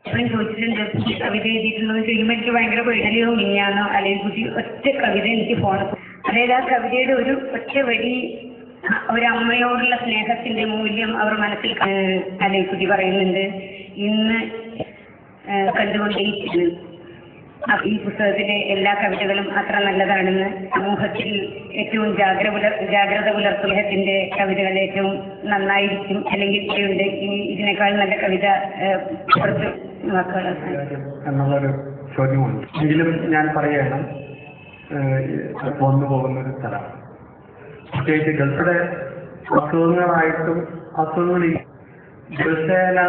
എപ്പോഴും ചോദിച്ചിട്ടുണ്ട് കവിത എഴുതിയിട്ടുണ്ടോ ചോദിക്കുമ്പോൾ എനിക്ക് ഭയങ്കര പേടിയോ മിനിയാണോ അല്ലെങ്കിൽ കുട്ടി ഒറ്റ കവിത എനിക്ക് ഫോൺ, അതായത് ആ കവിതയുടെ ഒരു ഒറ്റ വരി ഒരമ്മയോടുള്ള സ്നേഹത്തിന്റെ മൂല്യം അവർ മനസ്സിൽ അല്ലെങ്കിൽ കുട്ടി പറയുന്നുണ്ട്. ഇന്ന് കണ്ടുകൊണ്ടേയിരിക്കുന്നു ഈ പുസ്തകത്തിലെ എല്ലാ കവിതകളും അത്ര നല്ലതാണെന്ന്, സമൂഹത്തിൽ ഏറ്റവും ജാഗ്രത പുലർത്തുന്നതിന്റെ കവിതകൾ ഏറ്റവും നന്നായിരിക്കും, അല്ലെങ്കിൽ ഇതിനേക്കാൾ നല്ല കവിത കുറച്ച് എന്നുള്ളൊരു ചോദ്യമുണ്ട്. എങ്കിലും ഞാൻ പറയുകയാണ്, വന്നു പോകുന്നൊരു സ്ഥലമാണ്. പ്രത്യേകിച്ച് ഗൾഫിലെ അസുഖങ്ങളായിട്ടും അസുഖങ്ങളിൽ ദിവസേന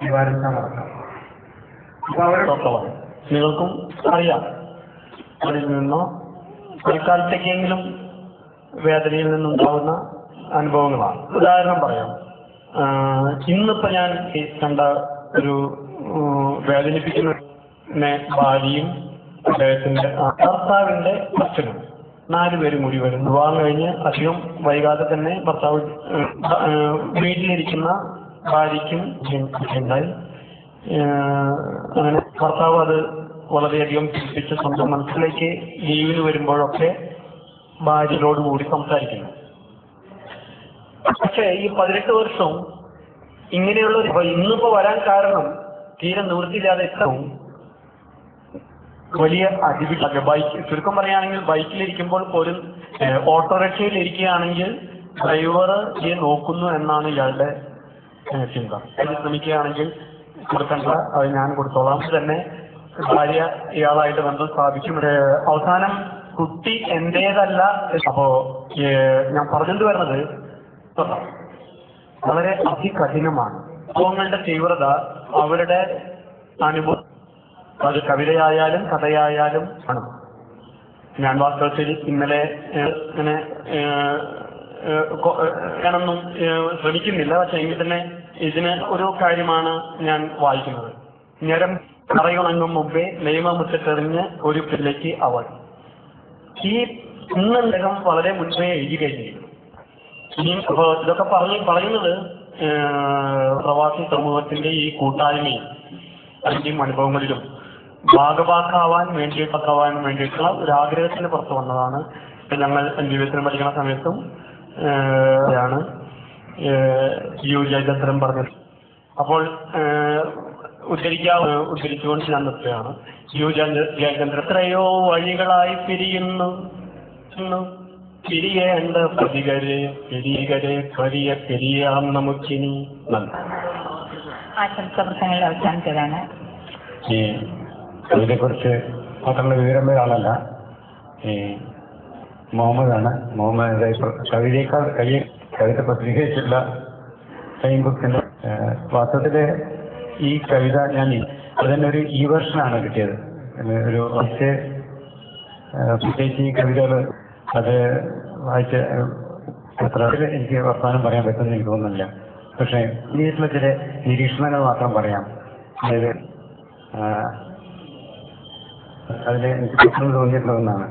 നിവാരണ നടക്കാം. അപ്പൊ അവരോടൊപ്പം നിങ്ങൾക്കും അറിയാം, അതിൽ നിന്നോ തൽക്കാലത്തേക്കെങ്കിലും വേദനയിൽ നിന്നുണ്ടാവുന്ന അനുഭവങ്ങളാണ്. ഉദാഹരണം പറയാം, ഇന്നിപ്പോ ഞാൻ കണ്ട ഒരു വേദനിപ്പിക്കുന്ന ഭാര്യയും അദ്ദേഹത്തിന്റെ ഭർത്താവിന്റെ അച്ഛനും 4 പേരും കൂടി വരുന്നു. വിവാഹം കഴിഞ്ഞ് അധികം വൈകാതെ തന്നെ ഭർത്താവ് വീട്ടിലിരിക്കുന്ന ഭാര്യയ്ക്കും ഉണ്ടായി. അങ്ങനെ ഭർത്താവ് അത് വളരെയധികം ചിന്തിച്ച് സ്വന്തം മനസ്സിലേക്ക് ലീവിന് വരുമ്പോഴൊക്കെ ഭാര്യയോടുകൂടി സംസാരിക്കുന്നു. പക്ഷെ ഈ 18 വർഷവും ഇങ്ങനെയുള്ള ഇന്നിപ്പോ വരാൻ കാരണം തീരെ നിവൃത്തിയില്ലാതെ ഏറ്റവും വലിയ അടിപിടി. ബൈക്ക് ചുരുക്കം പറയുകയാണെങ്കിൽ ബൈക്കിലിരിക്കുമ്പോൾ പോലും ഓട്ടോറിക്ഷയിൽ ഇരിക്കുകയാണെങ്കിൽ ഡ്രൈവർ നോക്കുന്നു എന്നാണ് ഇയാളുടെ ചിന്ത. ശ്രമിക്കുകയാണെങ്കിൽ കൊടുക്കണ്ട, അത് ഞാൻ കൊടുത്തോളാം. തന്നെ ഭാര്യ ഇയാളായിട്ട് ബന്ധം സ്ഥാപിക്കും. അവസാനം കുട്ടി എന്റേതല്ല. അപ്പോ ഞാൻ പറഞ്ഞിട്ട് വരുന്നത് വളരെ അതികഠിനമാണ്. അനുഭവങ്ങളുടെ തീവ്രത അവരുടെ അനുഭവം അത് കവിതയായാലും കഥയായാലും ആണ്. ഞാൻ വാസ്തവത്തിൽ ഇന്നലെ ഇങ്ങനെ ഞാനൊന്നും ശ്രമിക്കുന്നില്ല, പക്ഷെ എങ്കിൽ തന്നെ ഇതിന് ഒരു കാര്യമാണ് ഞാൻ വായിക്കുന്നത്. ഞരം പറയുണങ്ങും മുമ്പേ നിയമമുറ്റത്തെറിഞ്ഞ് ഒരു പിള്ളിക്ക് അവൾ. ഈ ഇന്നദ്ദേഹം വളരെ മുൻപേ എഴുതി കഴിഞ്ഞിരുന്നു. ഇതൊക്കെ പറയുന്നത് പ്രവാസി സമൂഹത്തിന്റെ ഈ കൂട്ടായ്മയും അതിന്റെയും അനുഭവങ്ങളിലും ഭാഗഭാക്കാവാൻ വേണ്ടിയിട്ടുള്ള ഒരു ആഗ്രഹത്തിന് പുറത്തു വന്നതാണ്. ഞങ്ങൾ ജീവിതത്തിൽ പഠിക്കുന്ന സമയത്തും ാണ് ജയചന്ദ്രൻ പറഞ്ഞത്. അപ്പോൾ ഉദ്ധരിച്ചുകൊണ്ട് ഞാൻ നിർത്തുകയാണ്. ജയചന്ദ്രൻ എത്രയോ വഴികളായി പിരിയുന്നു, പിരിയേണ്ട പ്രതികരെ പെരിയാം നമുക്കിനി. ആശംസ പ്രസംഗങ്ങൾ അവസാനിച്ചതാണ്. ഈ കവിതയെക്കുറിച്ച് മാത്രമുള്ള വിവരം ഒരാളല്ല, മുഹമ്മദാണ്. മുഹമ്മദ് കവിത പ്രസിദ്ധീകരിച്ചിട്ടുള്ള ടൈം ബുക്സിന്റെ വാസ്തവത്തില് ഈ കവിത ഞാൻ അതിന്റെ ഒരു ഈ വെർഷനാണ് കിട്ടിയത്. ഒരു പ്രത്യേകിച്ച് ഈ കവിതകൾ അത് വായിച്ച് എനിക്ക് വർത്തമാനം പറയാൻ പറ്റുമെന്ന് എനിക്ക് തോന്നുന്നില്ല. പക്ഷെ ഇതിലുള്ള ചില നിരീക്ഷണങ്ങൾ മാത്രം പറയാം. അതായത് അതിൽ എനിക്ക് പെട്ടെന്ന് തോന്നിയിട്ടുള്ള ഒന്നാണ്,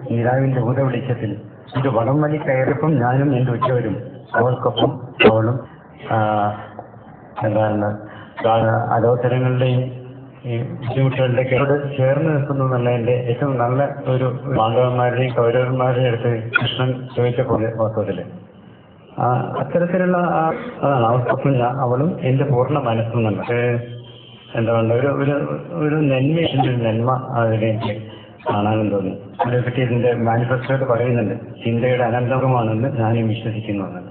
നിലാവിന്റെ ഭൂതവെളിച്ചത്തിൽ ഒരു വടം വലി കയറിയപ്പം ഞാനും എന്റെ ഉച്ചവരും അവൾക്കൊപ്പം അവളും എന്താണ് അലോസരങ്ങളുടെയും ഈ ബുദ്ധിമുട്ടുകളുടെയൊക്കെ ചേർന്ന് നിൽക്കുന്നു എന്നുള്ള എന്റെ ഏറ്റവും നല്ല ഒരു പാണ്ഡവന്മാരുടെയും കൗരവന്മാരുടെയും അടുത്ത് കൃഷ്ണൻ ചോദിച്ച പോലെ വാസ്തവത്തില് അത്തരത്തിലുള്ള അതാണ് അവൾക്കൊപ്പം അവളും എന്റെ പൂർണ്ണ മനസ്സും നല്ല എന്താ പറയുക ഒരു നന്മ അതിലേക്ക് കാണാനും തോന്നി. അതേപറ്റി ഇതിന്റെ മാനിഫെസ്റ്റോയിൽ പറയുന്നുണ്ട്, ചിന്തയുടെ അനന്തമാണെന്ന് ഞാനും വിശ്വസിക്കുന്നു എന്നത്.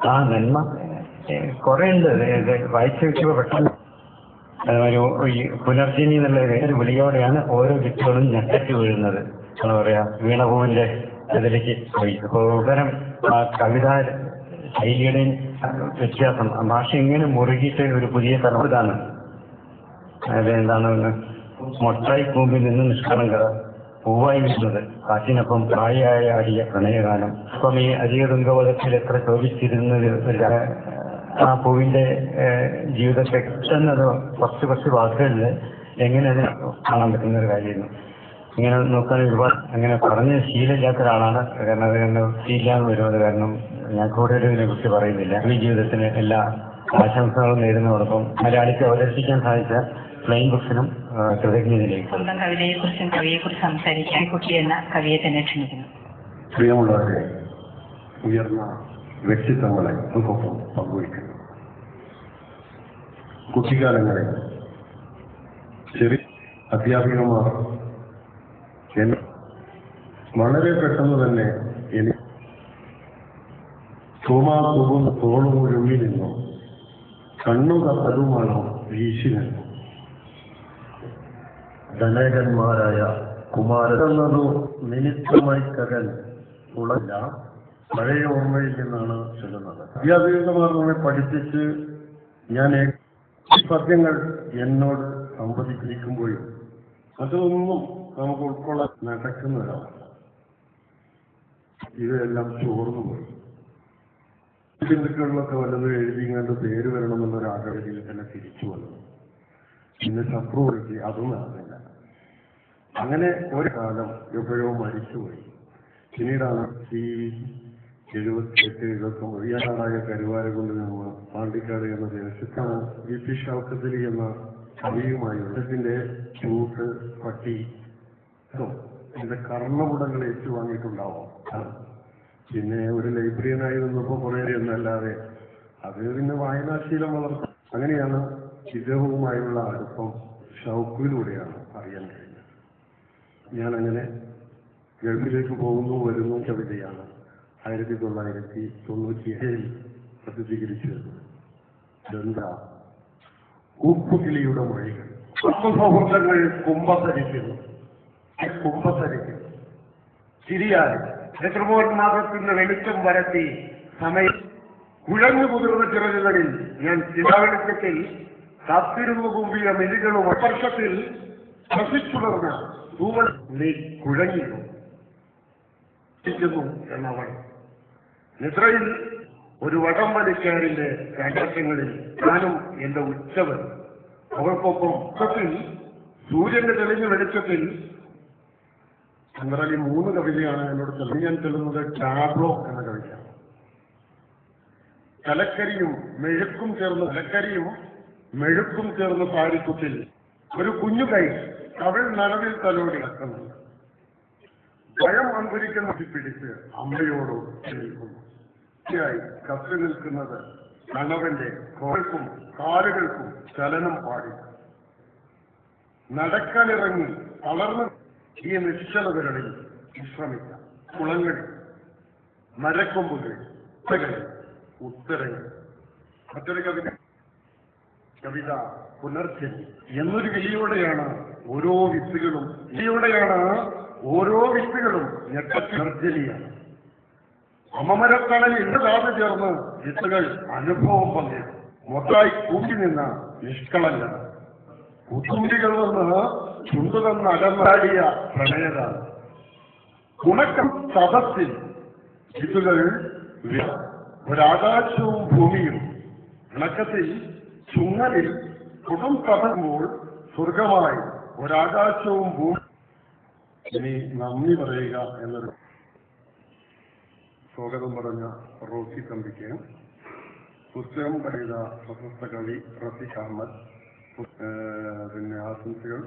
ആ നന്മ കുറെ ഉണ്ട്. വായിച്ചു വെക്കുമ്പോൾ പെട്ടെന്ന് ഈ പുനർജനി എന്നുള്ള ഒരു വിളിയോടെയാണ് ഓരോ വ്യക്തികളും ഞെട്ടറ്റ് വീഴുന്നത്. എന്താ പറയാ, വീണഭൂവിന്റെ ഇതിലേക്ക് പോയി. അപ്പൊ ഉത്തരം ആ കവിതാ ശൈലിയുടെയും വ്യത്യാസം, ഭാഷ ഇങ്ങനെ മുറുകിയിട്ട് ഒരു പുതിയ തലമുറതാണ്. അതായത് എന്താണ്, മൊട്ടായി കൂമ്പിൽ നിന്ന് നിഷ്കളങ്കത പൂവായി നിന്നത് കാറ്റിനൊപ്പം പ്രായയായ ആടിയ പ്രണയകാലം. അപ്പം ഈ അരിയതുങ്കവധത്തിൽ എത്ര ശോഭിച്ചിരുന്നത് ആ പൂവിന്റെ ജീവിതത്തെ കിട്ടുന്നത് കുറച്ച് വാക്കുകളിൽ എങ്ങനെ അതിനെ കാണാൻ പറ്റുന്ന ഒരു കാര്യമായിരുന്നു. ഇങ്ങനെ നോക്കാൻ ഒരുപാട് അങ്ങനെ പറഞ്ഞ് ശീലമില്ലാത്ത ഒരാളാണ്. കാരണം അത് ശീലാന്ന് വരുന്നത് കാരണം ഞാൻ കൂടുതൽ ഇതിനെ കുറിച്ച് പറയുന്നില്ല. ഈ ജീവിതത്തിന് എല്ലാ ആശംസകൾ നേരുന്നതോടൊപ്പം മലയാളിക്ക് അവതരിപ്പിക്കാൻ സാധിച്ച ഫ്ലൈങ് ബുക്സിനും കൃതജ്ഞതയിലേക്ക്. സ്വന്തം കവിതയെക്കുറിച്ചും കവിയെക്കുറിച്ച് സംസാരിക്കാൻ കുട്ടി എന്ന കവിയെ തന്നെ ക്ഷണിക്കുന്നു. പ്രിയമുള്ളവരെ, ഉയർന്ന വ്യക്തിത്വങ്ങളെ നമുക്കൊപ്പം പങ്കുവയ്ക്കുന്നു. കുട്ടിക്കാലങ്ങളിൽ ചെറിയ അധ്യാപികമാർ വളരെ പെട്ടെന്ന് തന്നെ എനിക്ക് തോളുമുഴുങ്ങി നിന്നു, കണ്ണുകത്തതുമാണോ വീശി നിന്നു. ധനകന്മാരായ കുമാരനതു നിമിത്തമായി കകൽ ഉളല്ല പഴയ ഓർമ്മയിൽ നിന്നാണ് ചൊല്ലുന്നത്. അധ്യാപികമാർ നമ്മെ പഠിപ്പിച്ച് ഞാൻ പദ്യങ്ങൾ എന്നോട് സംവദിപ്പിക്കുമ്പോഴും അതൊന്നും നമുക്ക് ഉൾക്കൊള്ളാൻ നടക്കുന്നവരാണ്. ഇവയെല്ലാം ചോർന്നുപോയി. ബന്ധുക്കളിലൊക്കെ വല്ലതും എഴുതിങ്ങാണ്ട് പേര് വരണമെന്നൊരാഗ്രഹത്തിൽ തന്നെ തിരിച്ചു വന്നു. പിന്നെ ശത്രുവിലേക്ക് അതും നടന്നില്ല. അങ്ങനെ ഒരു കാലം എപ്പോഴോ മരിച്ചുപോയി. പിന്നീടാണ് ഈ 78-79 ഇയാളായ കരുവാര കൊണ്ട് നമ്മൾ പാണ്ടിക്കാട് എന്ന ദേശത്താണ് വി.പി. ഷൗക്കത്തലി എന്ന കവിയുമായുള്ള ചൂട്ട് പട്ടി എന്റെ കർണപുടങ്ങൾ ഏറ്റുവാങ്ങിയിട്ടുണ്ടാവും. പിന്നെ ഒരു ലൈബ്രറിയനായി നിന്നപ്പോൾ കുറേ എന്നല്ലാതെ അത് പിന്നെ വായനാശീലം വളർത്തും. അങ്ങനെയാണ് ഇദ്ദേഹവുമായുള്ള അടുപ്പം ഷൗക്കിലൂടെയാണ് അറിയാൻ കഴിഞ്ഞത്. ഞാനങ്ങനെ ഗൾഫിലേക്ക് പോകുന്നു വരുന്നു കവിതയാണ് 1997 പ്രസിദ്ധീകരിച്ചത്. ഉപ്പുകിളിയുടെ മൊഴികൾ. സൗഹൃദങ്ങൾ കുംഭസരിക്കുന്നു. ചിരിയാൽ ചതുർമോന്മാദത്തിന്റെ വെളിച്ചം വരത്തി സമയം കുഴഞ്ഞു കുതിർന്ന ചിറകുകളിൽ ഞാൻ ചിരാവെളിച്ചത്തിൽ കാത്തിരുന്നു കൂമ്പിയ മെലികളും വർഷത്തിൽ ശ്രസിച്ചുണർന്ന തൂവൽ നീ കുഴഞ്ഞിരുന്നു എന്നവൾ നിദ്രയിൽ ഒരു വടംവലിക്കാരിന്റെ രംഗങ്ങളിൽ ഞാനും എന്റെ ഉച്ചവൻ അവൾക്കൊപ്പം ഉച്ചത്തിൽ സൂര്യന്റെ തെളിഞ്ഞ വെളിച്ചത്തിൽ ചന്ദ്രലി 3 കവിതയാണ് എന്നോട് ഞാൻ ചൊല്ലുന്നത്. ടാബ്ലോ എന്ന കവിതയാണ്. കലക്കരിയും മെഴുക്കും ചേർന്ന് പാരിക്കുത്തിൽ ഒരു കുഞ്ഞു കൈ അവൾ നനവിൽ തലോടി കിടക്കുന്നുണ്ട്. ഭയം അന്തരിക്കുന്ന പിടിച്ച് അമ്മയോട് നിൽക്കുന്നു. കത്തി നിൽക്കുന്നത് കണവന്റെ കോൾക്കും കാലുകൾക്കും ചലനം പാടി നടക്കാനിറങ്ങി തളർന്ന് ഈ നിശ്ചലതകളിൽ വിശ്രമിക്കാം. കുളങ്ങളിൽ, മരക്കൊമ്പുകളിൽ, ഉത്തരങ്ങൾ. മറ്റൊരു കവിത പുനർജനി എന്നൊരു വിളിയോടെയാണ് ഓരോ വിത്തുകളും ഞെട്ടർജനിയാണ്. അമമരത്തണൽ ഇന്നതാതെ ചേർന്ന് വിത്തുകൾ അനുഭവം പങ്കിടും. മൊത്തായി കൂട്ടി നിന്ന നിഷ്കളങ്കത കുത്തുമ്പികൾ നിന്ന് ചുണ്ടുതന്ന് അലമാടിയ പ്രണയതാണ്. ഉണക്കം സദസ്സിൽ വിത്തുകൾ ഒരാകാശവും ഭൂമിയും ഇണക്കത്തിൽ ചുങ്ങലിൽ കുടും കടക്കുമ്പോൾ സ്വർഗമായി ഒരാകാശവും ഭൂമി. ഇനി നന്ദി പറയുക എന്നൊരു സ്വാഗതം പറഞ്ഞ റോക്കി തമ്പിക്ക് പുസ്തകം കവിത പ്രശസ്ത കവി റഫീഖ് അഹമ്മദ് പിന്നെ ആശംസകൾ.